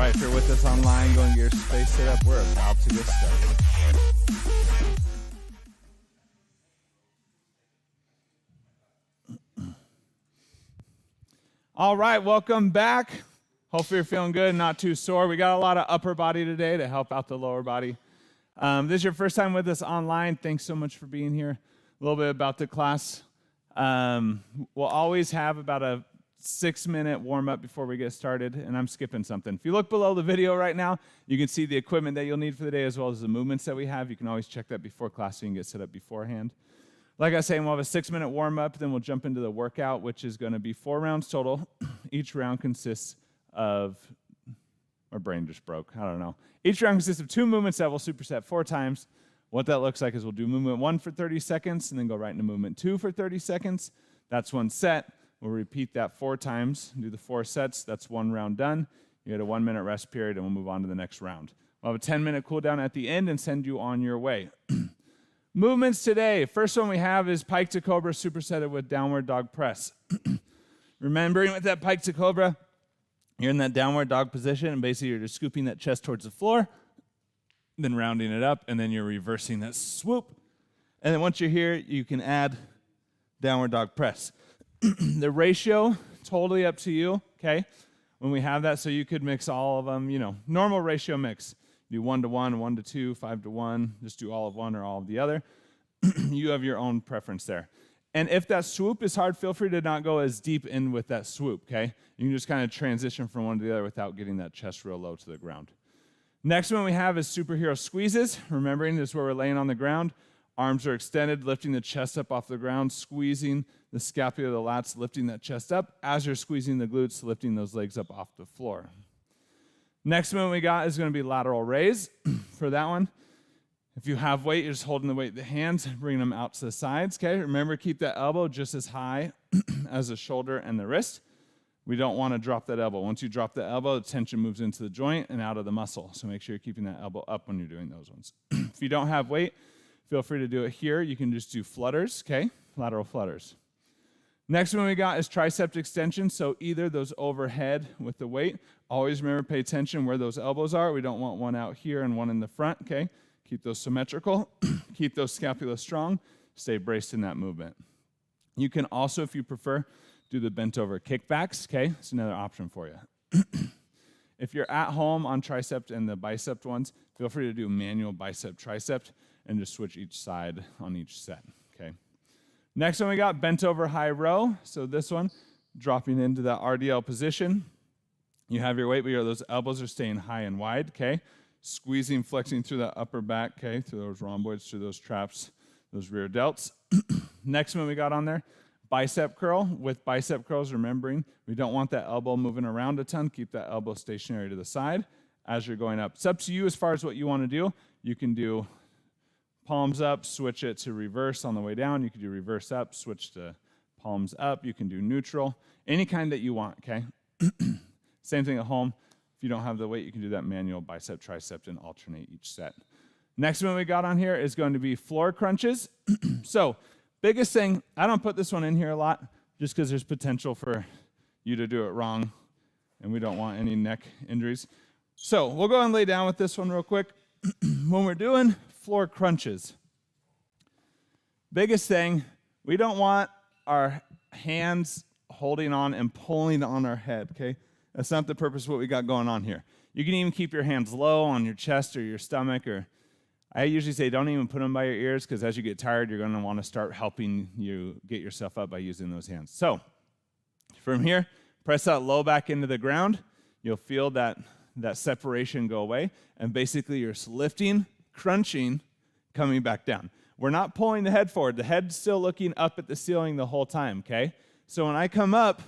If you're with us online, going to your space setup, we're about to get started. All right, welcome back. Hopefully you're feeling good and not too sore. We got a lot of upper body today to help out the lower body. This is your first time with us online. Thanks so much for being here. A little bit about the class. We'll always have about a 6-minute warm-up before we get started, and I'm skipping something. If you look below the video right now, you can see the equipment that you'll need for the day as well as the movements that we have. You can always check that before class so you can get set up beforehand. Like I say, we'll have a 6-minute warm-up, then we'll jump into the workout, which is going to be 4 rounds total. Each round consists of, my brain just broke, I don't know. Each round consists of 2 movements that we'll superset 4 times. What that looks like is we'll do movement 1 for 30 seconds and then go right into movement 2 for 30 seconds. That's 1 set. We'll repeat that 4 times, do the 4 sets. That's 1 round done. You get a 1-minute rest period, and we'll move on to the next round. We'll have a 10-minute cool down at the end and send you on your way. Movements today. First one we have is Pike to Cobra supersetted with downward dog press. Remembering with that Pike to Cobra, you're in that downward dog position, and basically you're just scooping that chest towards the floor, then rounding it up, and then you're reversing that swoop. And then once you're here, you can add downward dog press. The ratio, totally up to you, okay, when we have that. So you could mix all of them, normal ratio mix. Do 1 to 1, 1 to 2, 5 to 1, just do all of one or all of the other. You have your own preference there. And if that swoop is hard, feel free to not go as deep in with that swoop, okay? You can just kind of transition from one to the other without getting that chest real low to the ground. Next one we have is superhero squeezes. Remembering this is where we're laying on the ground. Arms are extended, lifting the chest up off the ground, squeezing the scapula of the lats, lifting that chest up. As you're squeezing the glutes, lifting those legs up off the floor. Next one we got is going to be lateral raise. For that one, if you have weight, you're just holding the weight in the hands, bringing them out to the sides, okay? Remember, keep that elbow just as high as the shoulder and the wrist. We don't want to drop that elbow. Once you drop the elbow, the tension moves into the joint and out of the muscle. So make sure you're keeping that elbow up when you're doing those ones. If you don't have weight, feel free to do it here. You can just do flutters, okay? Lateral flutters. Next one we got is triceps extension. So either those overhead with the weight. Always remember, pay attention where those elbows are. We don't want one out here and one in the front, okay? Keep those symmetrical. Keep those scapula strong. Stay braced in that movement. You can also, if you prefer, do the bent over kickbacks, okay? It's another option for you. If you're at home on tricep and the bicep ones, feel free to do manual bicep tricep and just switch each side on each set, okay? Next one we got bent over high row. So this one, dropping into that RDL position. You have your weight, but those elbows are staying high and wide, okay? Squeezing, flexing through that upper back, okay? Through those rhomboids, through those traps, those rear delts. Next one we got on there, bicep curl. With bicep curls, remembering we don't want that elbow moving around a ton. Keep that elbow stationary to the side as you're going up. It's up to you as far as what you want to do. You can do palms up, switch it to reverse on the way down. You can do reverse up, switch to palms up. You can do neutral, any kind that you want, okay? Same thing at home. If you don't have the weight, you can do that manual bicep, tricep, and alternate each set. Next one we got on here is going to be floor crunches. So, biggest thing, I don't put this one in here a lot just because there's potential for you to do it wrong, and we don't want any neck injuries. So, we'll go and lay down with this one real quick. When we're doing floor crunches, biggest thing, we don't want our hands holding on and pulling on our head, okay? That's not the purpose of what we got going on here. You can even keep your hands low on your chest or your stomach, or I usually say don't even put them by your ears because as you get tired, you're going to want to start helping you get yourself up by using those hands. So from here, press that low back into the ground. You'll feel that separation go away, and basically you're lifting, crunching, coming back down. We're not pulling the head forward. The head's still looking up at the ceiling the whole time, okay? So when I come up,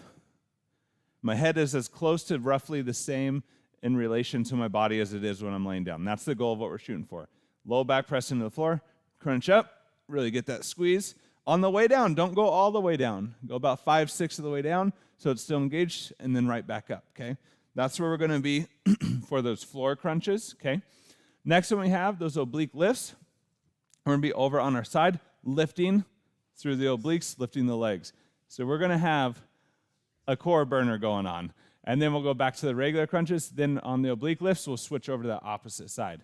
my head is as close to roughly the same in relation to my body as it is when I'm laying down. That's the goal of what we're shooting for. Low back press into the floor, crunch up, really get that squeeze. On the way down, don't go all the way down. Go about 5-6 of the way down so it's still engaged, and then right back up, okay? That's where we're going to be for those floor crunches, okay? Next one we have, those oblique lifts. We're going to be over on our side, lifting through the obliques, lifting the legs. So we're going to have a core burner going on. And then we'll go back to the regular crunches. Then on the oblique lifts, we'll switch over to the opposite side.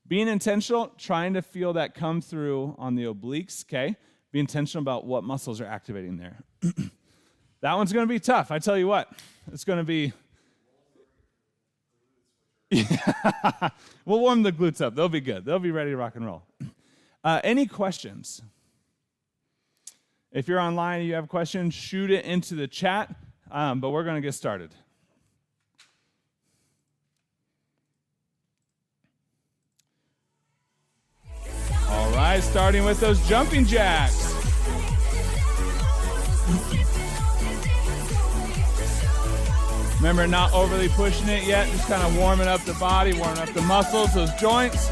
Being intentional, trying to feel that come through on the obliques, okay? Be intentional about what muscles are activating there. That one's going to be tough. I tell you what, it's going to be. We'll warm the glutes up. They'll be good. They'll be ready to rock and roll. Any questions? If you're online and you have questions, shoot it into the chat, but we're going to get started. All right, starting with those jumping jacks. Remember, not overly pushing it yet, just kind of warming up the body, warming up the muscles, those joints.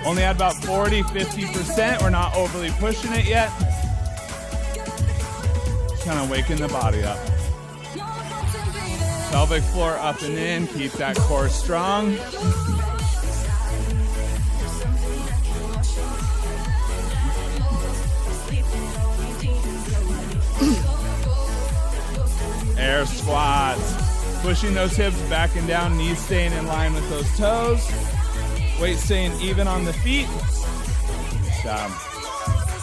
Only at about 40, 50%. We're not overly pushing it yet. Just kind of waking the body up. Pelvic floor up and in. Keep that core strong. Air squats. Pushing those hips back and down, knees staying in line with those toes. Weight staying even on the feet.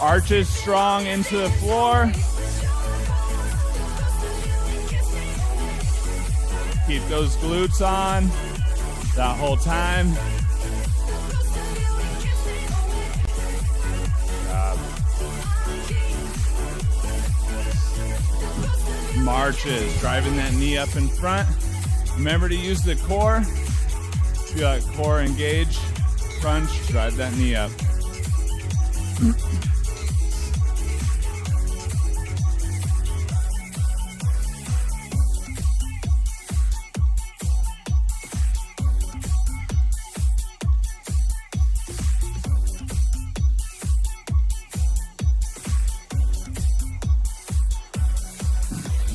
Arches strong into the floor. Keep those glutes on that whole time. Marches, driving that knee up in front. Remember to use the core. Feel that core engage, crunch, drive that knee up.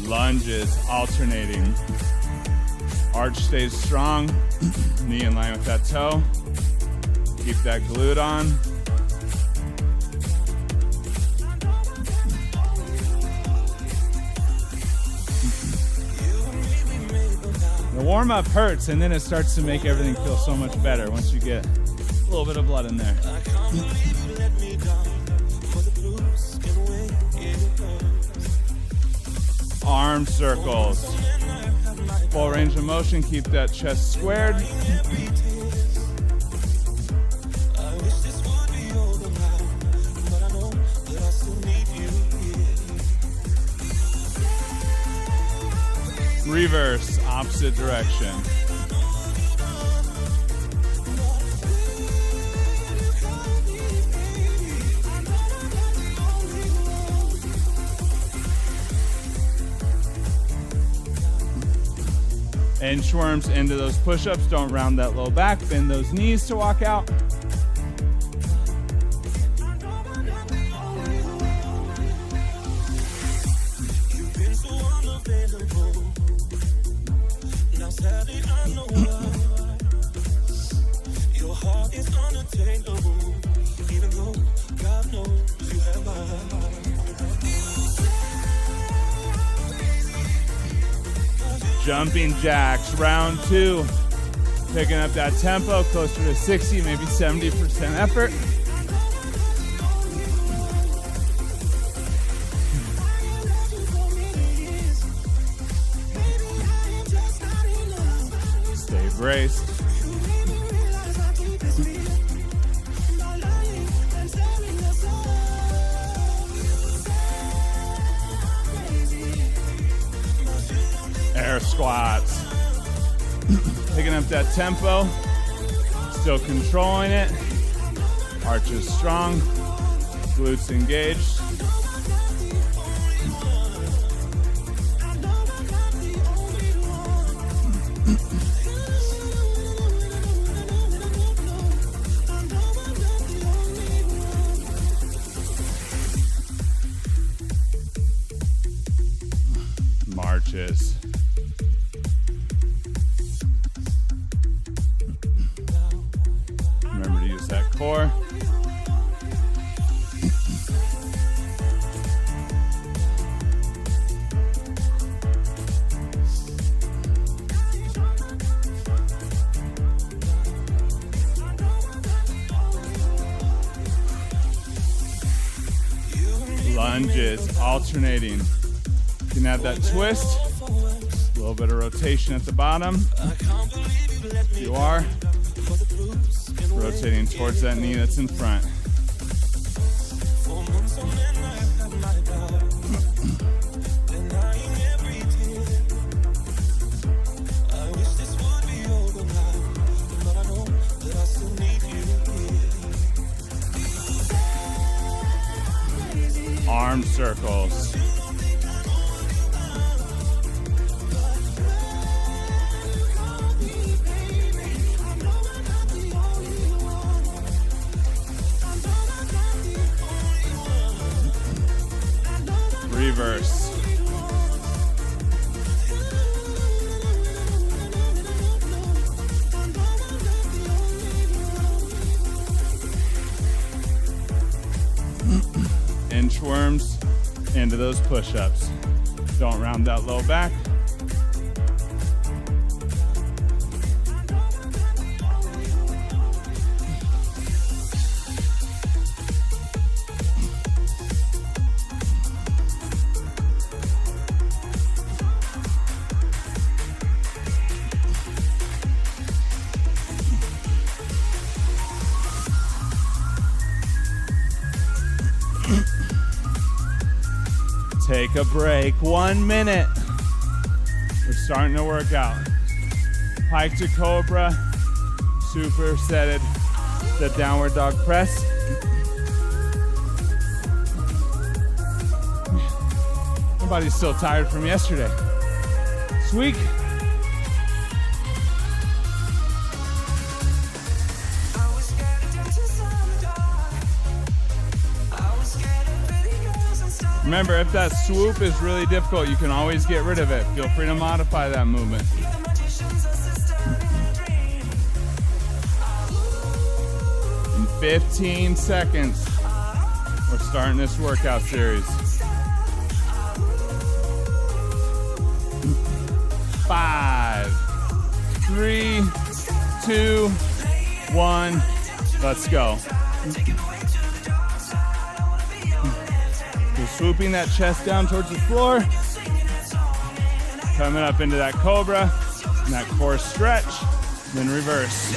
Lunges, alternating. Arch stays strong, knee in line with that toe. Keep that glute on. The warm-up hurts, and then it starts to make everything feel so much better once you get a little bit of blood in there. Arm circles. Full range of motion, keep that chest squared. Reverse, opposite direction. Inchworms into those push-ups. Don't round that low back. Bend those knees to walk out. Jumping jacks, round 2. Picking up that tempo, closer to 60, maybe 70% effort. Stay braced. Air squats. Picking up that tempo. Still controlling it. Arches strong. Glutes engaged. Marches. Remember to use that core. Lunges, alternating. You can have that twist, a little bit of rotation at the bottom. If you are, rotating towards that knee that's in front. Arm circles. Reverse. Inchworms into those push-ups. Don't round that low back. Take a break, 1 minute. We're starting to work out. Pike to Cobra, supersetted the downward dog press. My body's still tired from yesterday. This week, remember, if that swoop is really difficult, you can always get rid of it. Feel free to modify that movement. In 15 seconds, we're starting this workout series. 5, 3, 2, 1, let's go. Swooping that chest down towards the floor. Coming up into that Cobra, and that core stretch, then reverse.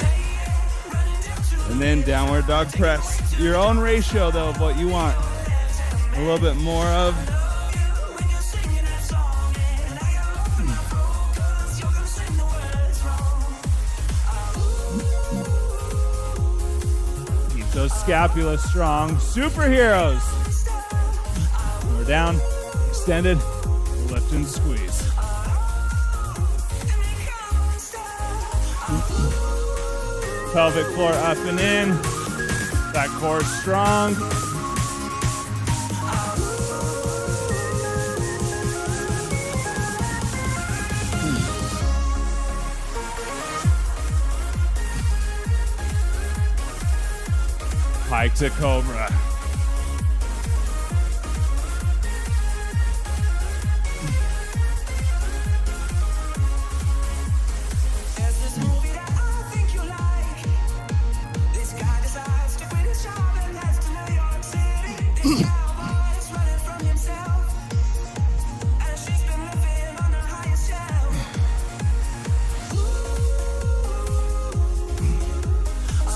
And then downward dog press. Your own ratio though of what you want. A little bit more of. Keep those scapulas strong. Superheroes. We're down, extended, lift and squeeze. Pelvic floor up and in, that core strong. Pike to Cobra.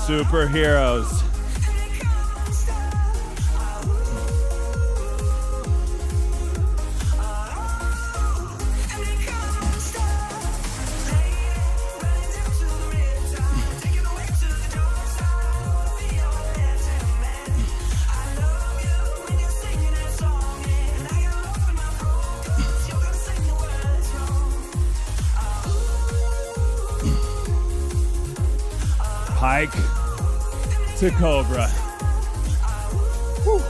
Superheroes. Pike to Cobra. Whew.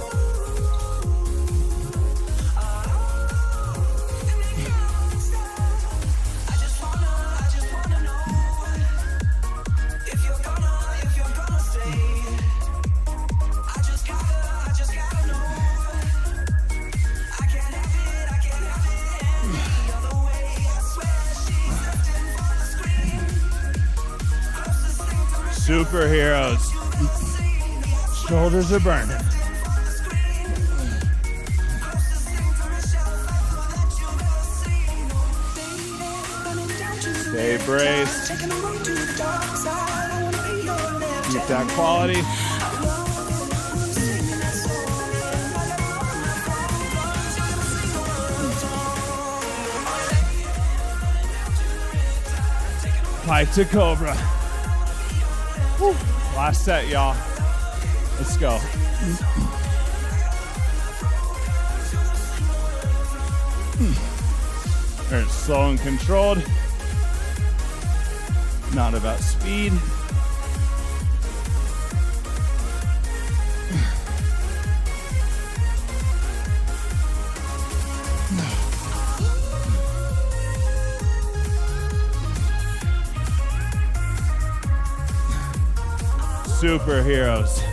Superheroes. Shoulders are burning. Stay braced. Keep that quality. Pike to Cobra. Woo. Last set, y'all. Let's go. Very slow and controlled. Not about speed. Superheroes.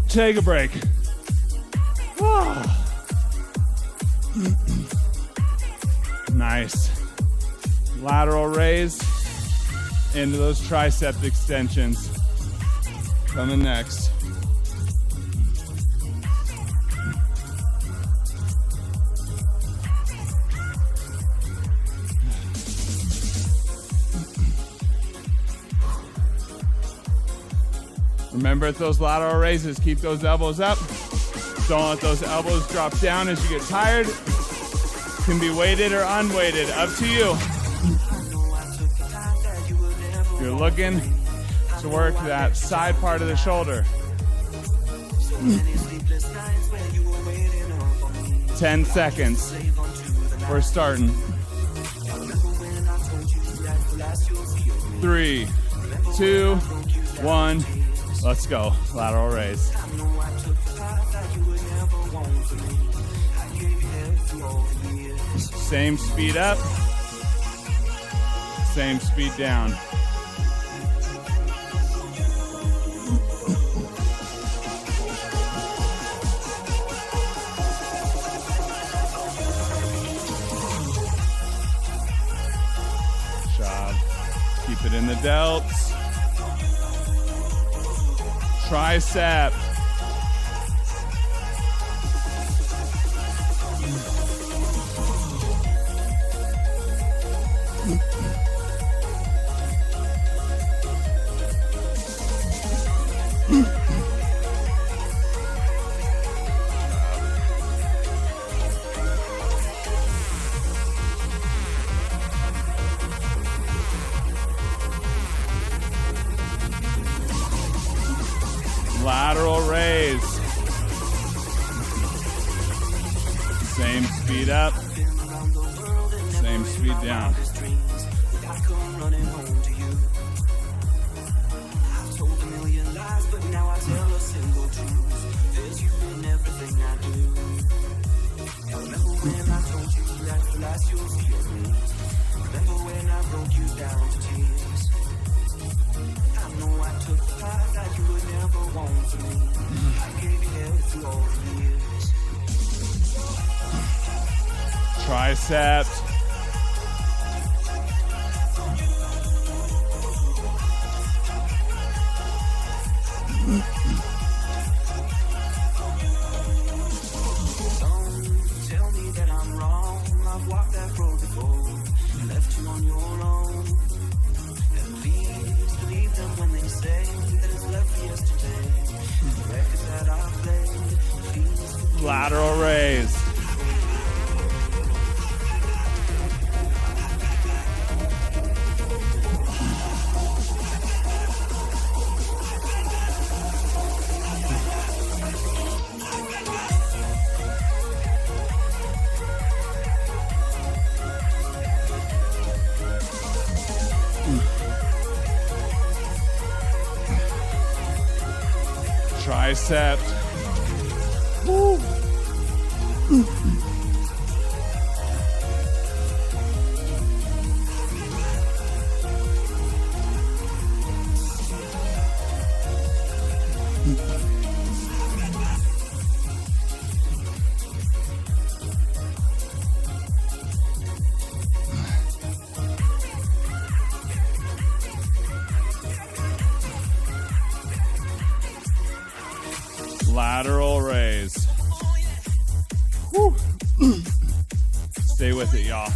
Take a break. Nice. Lateral raise into those tricep extensions. Coming next. Remember, at those lateral raises, keep those elbows up. Don't let those elbows drop down as you get tired. Can be weighted or unweighted, up to you. You're looking to work that side part of the shoulder. 10 seconds. We're starting. 3, 2, 1. Let's go. Lateral raise. Same speed up, same speed down. Job. Keep it in the delts. Tricep. Lateral raise. Same speed up, same speed down. Triceps. Tell me that I'm wrong. I've walked that road before, left you on your own. And please believe them when they say that it's left yesterday. The records that I played. Lateral raise. Triceps. Woo. Lateral raise. Whew. Stay with it, y'all.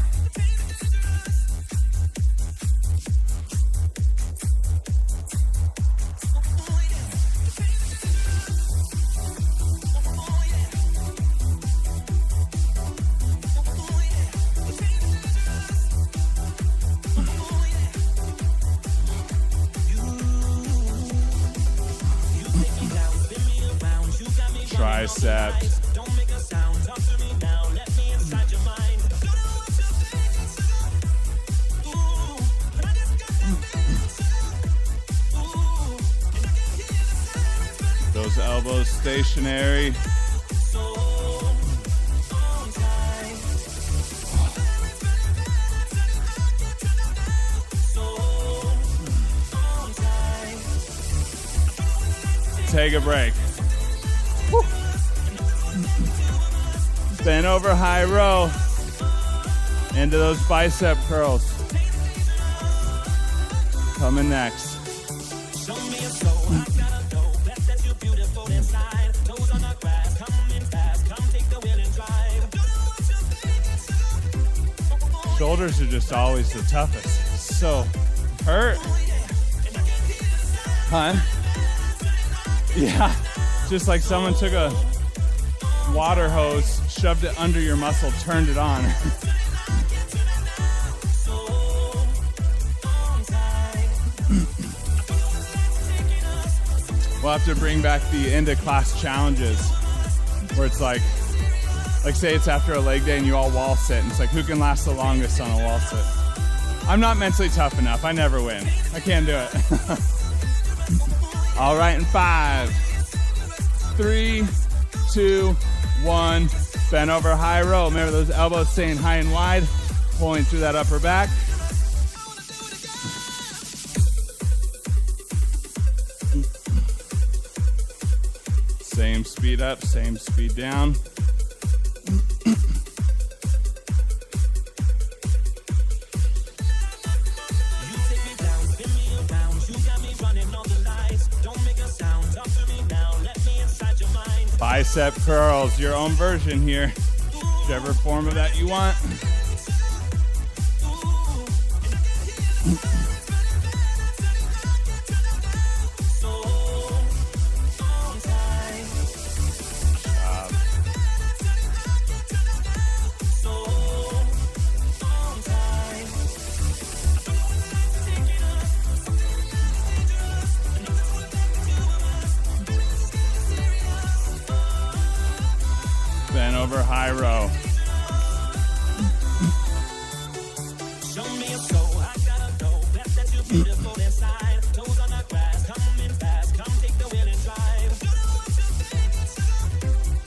Triceps. Those elbows stationary. Take a break. Woo. Bend over high row into those bicep curls. Coming next. Shoulders are just always the toughest. So hurt. Huh? Yeah. Just like someone took a water hose, shoved it under your muscle, turned it on. We'll have to bring back the end of class challenges where it's like say it's after a leg day and you all wall sit, and it's like who can last the longest on a wall sit. I'm not mentally tough enough. I never win. I can't do it. All right, in 5, 3, 2, 1. Bend over high row. Remember those elbows staying high and wide, pulling through that upper back. Same speed up, same speed down. Bicep curls, your own version here, whichever form of that you want. Bend over high row.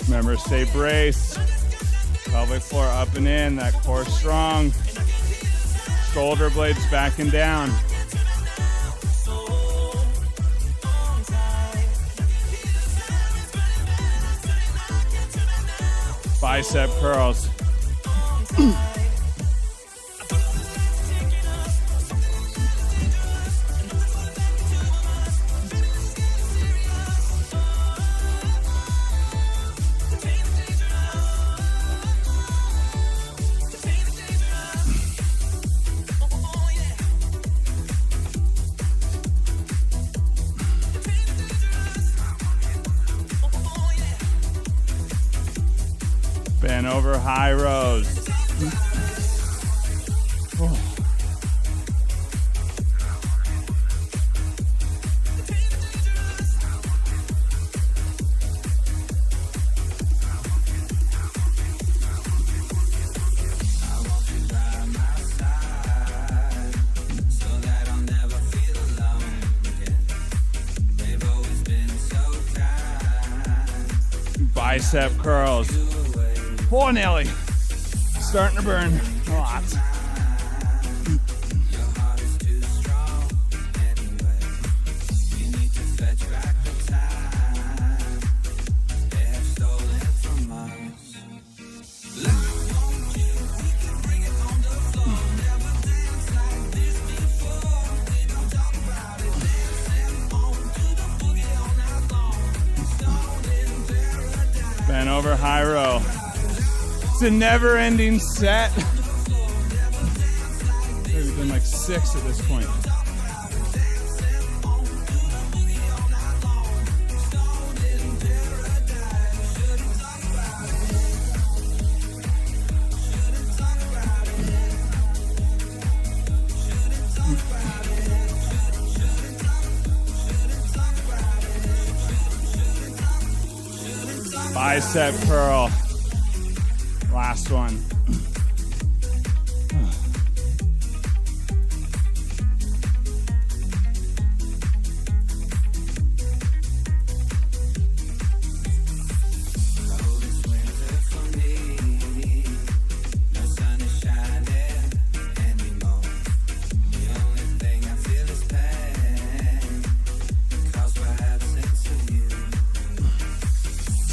Remember, stay braced. Pelvic floor up and in, that core strong. Shoulder blades back and down. Bicep curls. Bend over high rows. Oh. Bicep curls. Poor Nelly. Starting to burn a lot. High row. It's a never-ending set. We've done like 6 at this point. Bicep curl. Last one.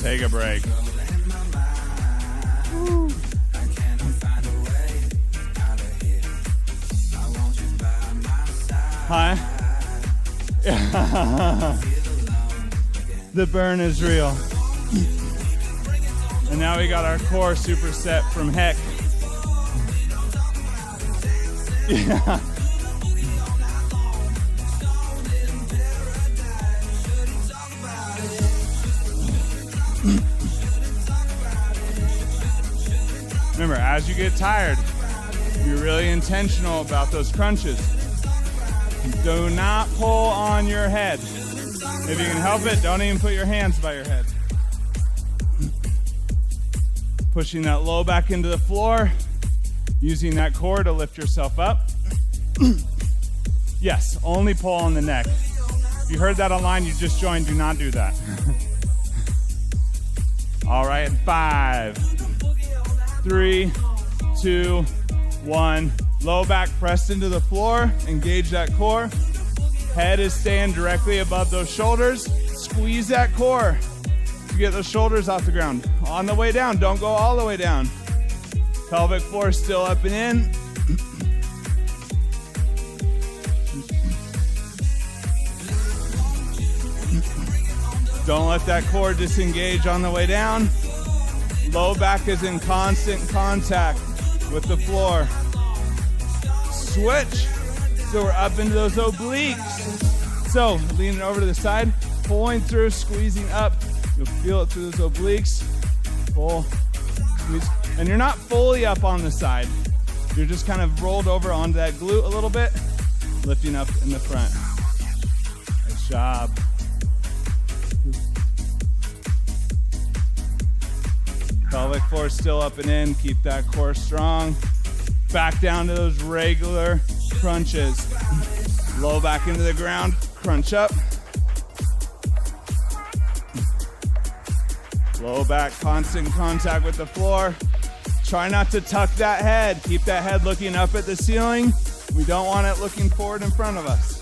Take a break. Hi. The burn is real. And now we got our core superset from Heck. Yeah. Remember, as you get tired, be really intentional about those crunches. Do not pull on your head. If you can help it, don't even put your hands by your head. Pushing that low back into the floor, using that core to lift yourself up. Yes, only pull on the neck. If you heard that online, you just joined, do not do that. All right, 5, 3, 2, 1. Low back pressed into the floor. Engage that core. Head is staying directly above those shoulders. Squeeze that core to get those shoulders off the ground. On the way down, don't go all the way down. Pelvic floor still up and in. Don't let that core disengage on the way down. Low back is in constant contact with the floor. Switch. So we're up into those obliques. So leaning over to the side, pulling through, squeezing up. You'll feel it through those obliques. Pull, squeeze. And you're not fully up on the side. You're just kind of rolled over onto that glute a little bit, lifting up in the front. Nice job. Pelvic floor still up and in. Keep that core strong. Back down to those regular crunches. Low back into the ground. Crunch up. Low back, constant contact with the floor. Try not to tuck that head. Keep that head looking up at the ceiling. We don't want it looking forward in front of us.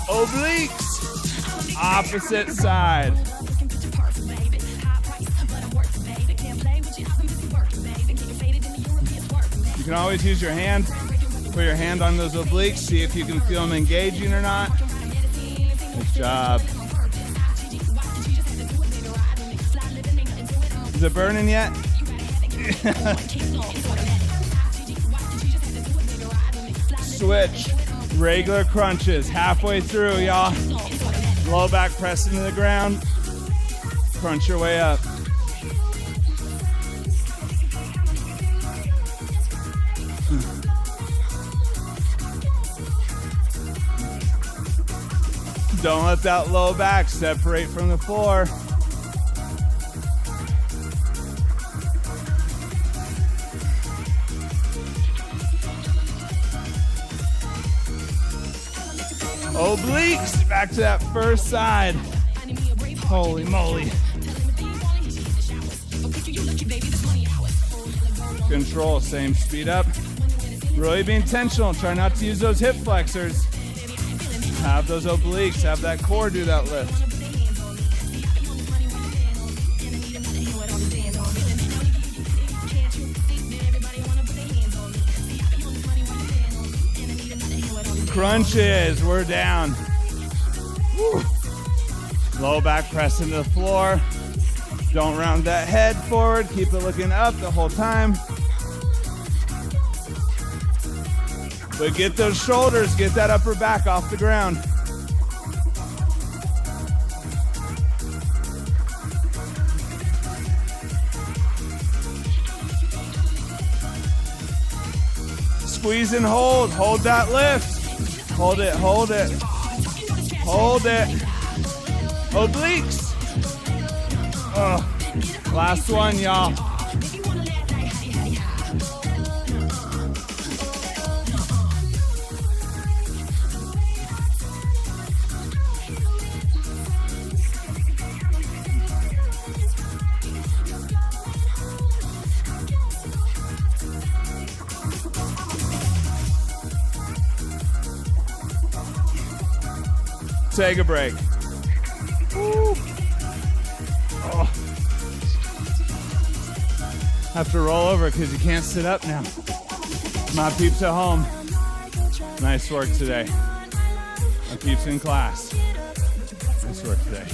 Obliques, opposite side. You can always use your hand. Put your hand on those obliques. See if you can feel them engaging or not. Good job. Is it burning yet? Switch. Regular crunches, halfway through, y'all. Low back press into the ground. Crunch your way up. Don't let that low back separate from the floor. Obliques, back to that first side. Holy moly. Control, same speed up. Really be intentional, try not to use those hip flexors. Have those obliques, have that core do that lift. crunches. We're down. Woo. Low back press into the floor. Don't round that head forward. Keep it looking up the whole time. But get those shoulders, get that upper back off the ground. Squeeze and hold. Hold that lift. Hold it, hold it. Hold it. Obliques. Last one, y'all. Take a break. Woo. Oh. Have to roll over because you can't sit up now. My peeps at home. Nice work today. My peeps in class. Nice work today.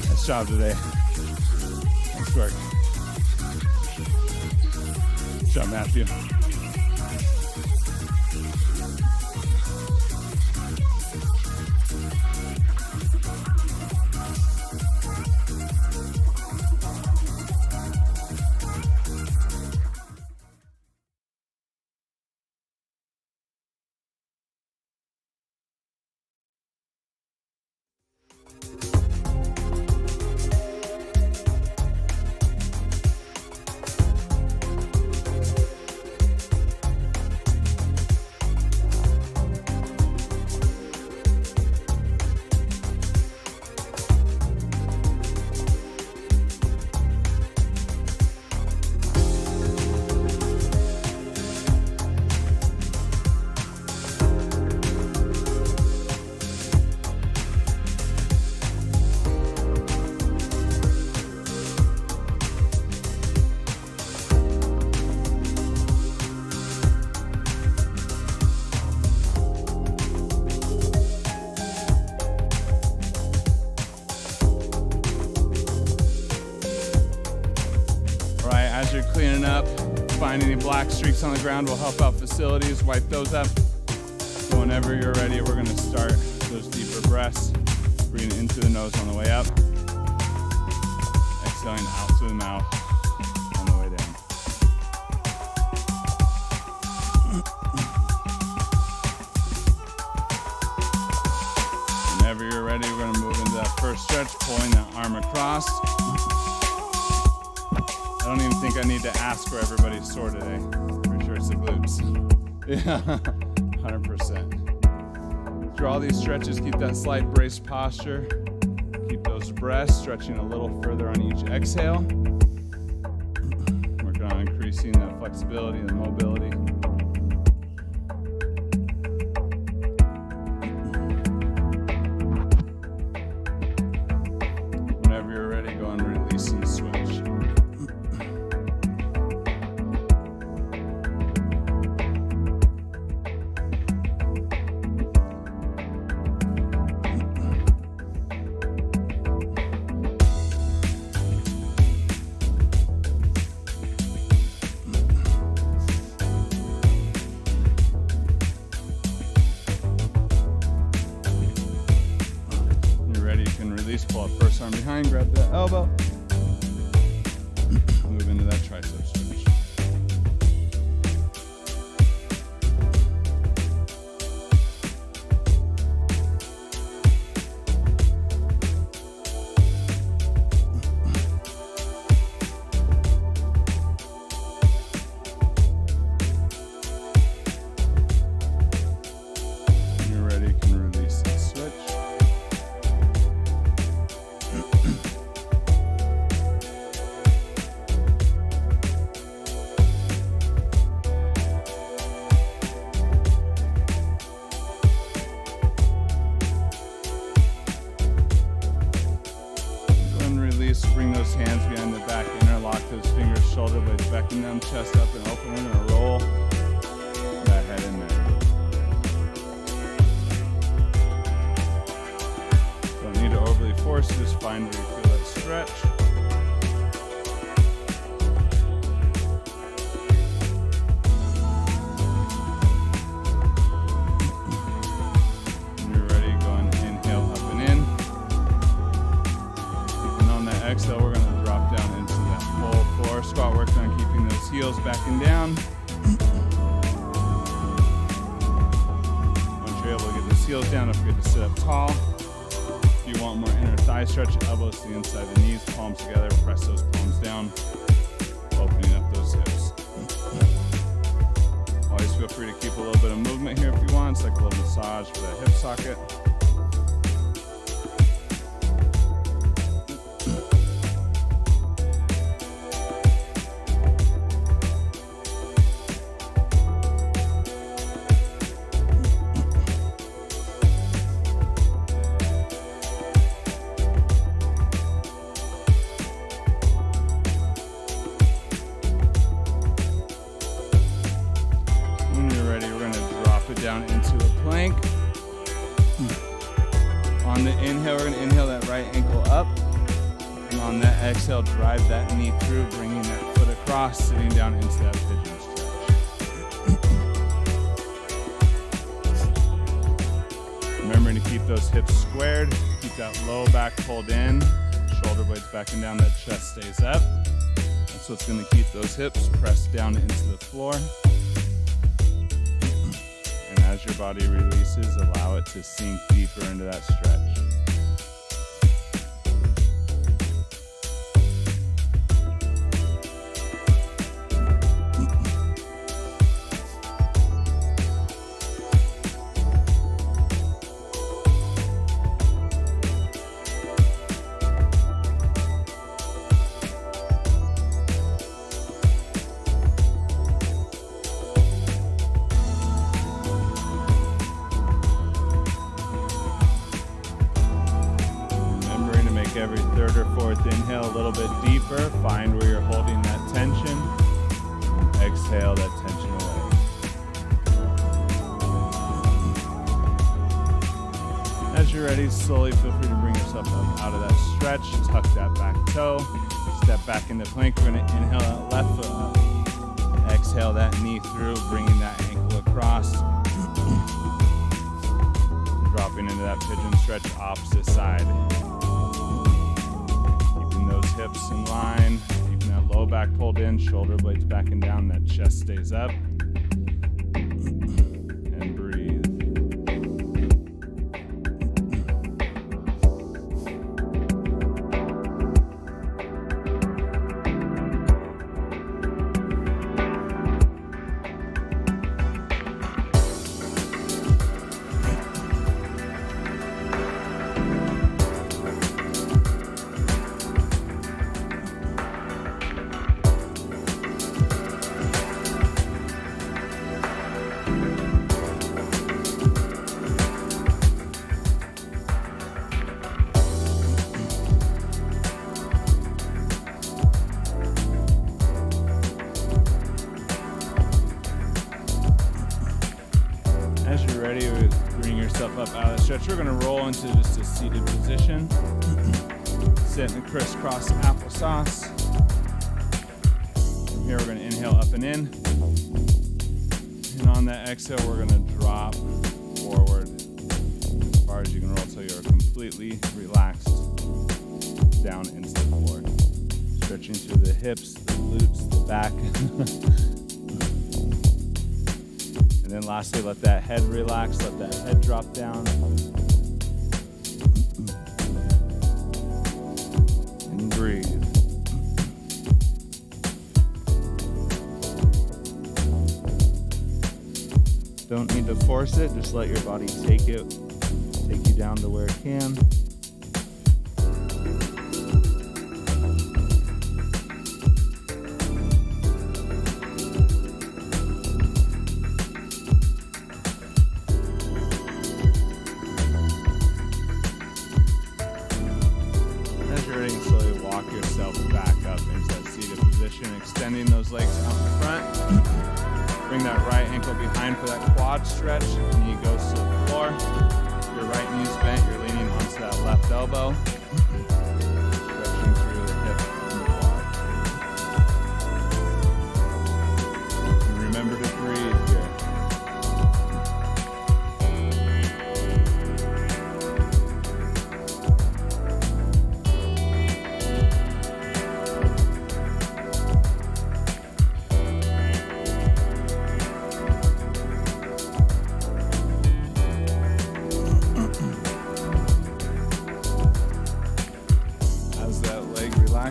Nice job today. Nice work. Good job, Matthew. As you're cleaning up, find any black streaks on the ground, will help out facilities, wipe those up. So whenever you're ready, we're gonna start those deeper breaths. Breathing into the nose on the way up. Exhaling out through the mouth on the way down. Whenever you're ready, we're gonna move into that first stretch, pulling that arm across. I don't even think I need to ask where everybody's sore today. Pretty sure it's the glutes. Yeah, 100%. Through all these stretches, keep that slight braced posture. Keep those breaths stretching a little further on each exhale. Working on increasing the flexibility and the mobility. Whenever you're ready, go and release and switch. Pull up first arm behind, grab that elbow. Move into that tricep stretch. When you're ready, you can release and switch. Bring those hands behind the back, interlock the those fingers, shoulder blades back and down, chest up and open. We're gonna roll that head in there. Don't need to overly force, just find where you feel that stretch. When you're ready, go and inhale up and in. And on that exhale, we're gonna drop down into that full floor squat. Working on keeping those heels back and down. Once you're able to get those heels down, don't forget to sit up tall. If you want more inner thigh stretch, elbows to the inside of the knees, palms together, press those palms down, opening up those hips. Always feel free to keep a little bit of movement here if you want. It's like a little massage for that hip socket. Down into a plank. On the inhale, we're going to inhale that right ankle up. And on that exhale, drive that knee through, bringing that foot across, sitting down into that pigeon stretch. Remembering to keep those hips squared, keep that low back pulled in, shoulder blades back and down, that chest stays up. That's what's going to keep those hips pressed down into the floor. As your body releases, allow it to sink deeper into that stretch. Every third or fourth inhale a little bit deeper. Find where you're holding that tension. Exhale that tension away. As you're ready, slowly feel free to bring yourself up out of that stretch. Tuck that back toe. Step back into plank. We're going to inhale that left foot up. Exhale that knee through, bringing that ankle across. Dropping into that pigeon stretch, opposite side. Those hips in line, keeping that low back pulled in, shoulder blades back and down, that chest stays up. And breathe. Up out of the stretch. We're going to roll into just a seated position. Sit in a crisscross applesauce. From here, we're going to inhale up and in. And on that exhale, we're going to drop forward as far as you can roll until you're completely relaxed down into the floor. Stretching through the hips, the glutes, the back. And then lastly, let that head relax, let that head drop down. And breathe. Don't need to force it, just let your body take you down to where it can. extending those legs out in front. Bring that right ankle behind for that quad stretch. Knee goes to the floor. Your right knee's bent. You're leaning onto that left elbow. Stretching through the hip and the quad. And remember to breathe here.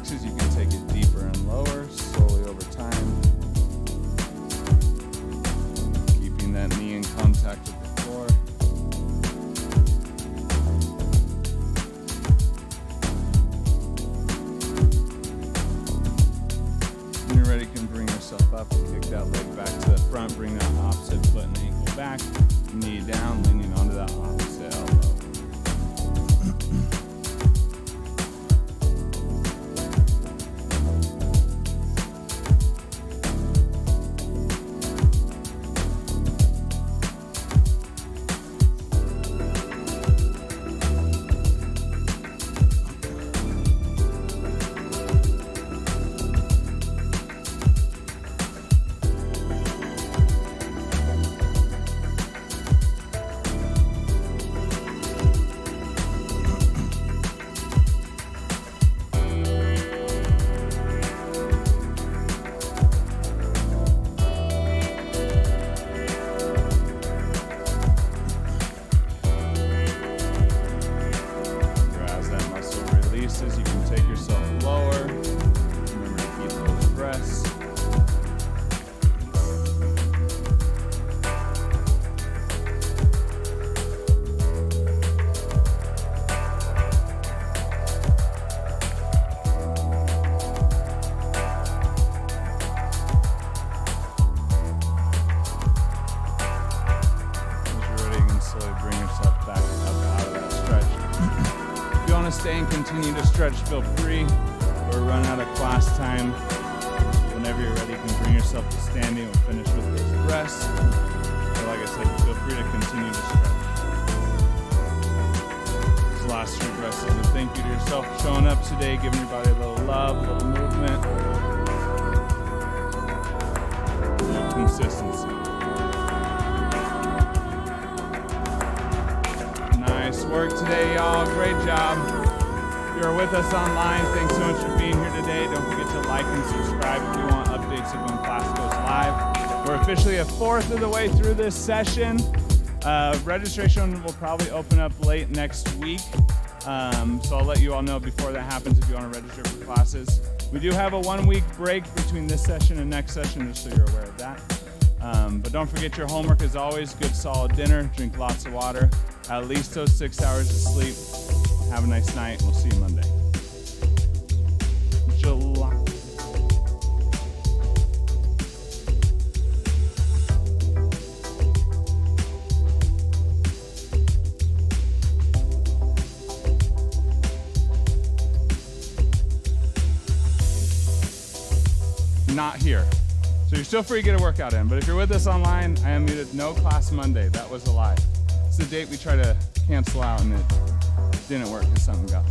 You can take it deeper and lower, slowly over time. Keeping that knee in contact with the floor. When you're ready, you can bring yourself up and kick that leg back to the front. Bring that opposite foot and ankle back. Knee down, leaning onto that opposite elbow. You can take yourself lower. Remember to keep those breaths. As you're ready, you can slowly bring yourself back up out of that stretch. If you want to stay and continue to stretch, feel free. Or run out of class time. Whenever you're ready, you can bring yourself to standing. We'll finish with those breaths. So like I said, feel free to continue to stretch. These last 3 breaths is a thank you to yourself. Showing up today, giving your body a little love, a little movement. A little consistency. Nice work today, y'all. Great job. If you're with us online, thanks so much for being here today. Don't forget to like and subscribe if you want updates of when class goes live. We're officially a fourth of the way through this session. Registration will probably open up late next week. So I'll let you all know before that happens if you want to register for classes. We do have a 1-week break between this session and next session, just so you're aware of that. But don't forget your homework as always. Good solid dinner, drink lots of water, at least those 6 hours of sleep. Have a nice night. We'll see you Monday. July. Not here. So you're still free to get a workout in. But if you're with us online, I am muted. No class Monday. That was a lie. It's the date we try to cancel out and it didn't work because something got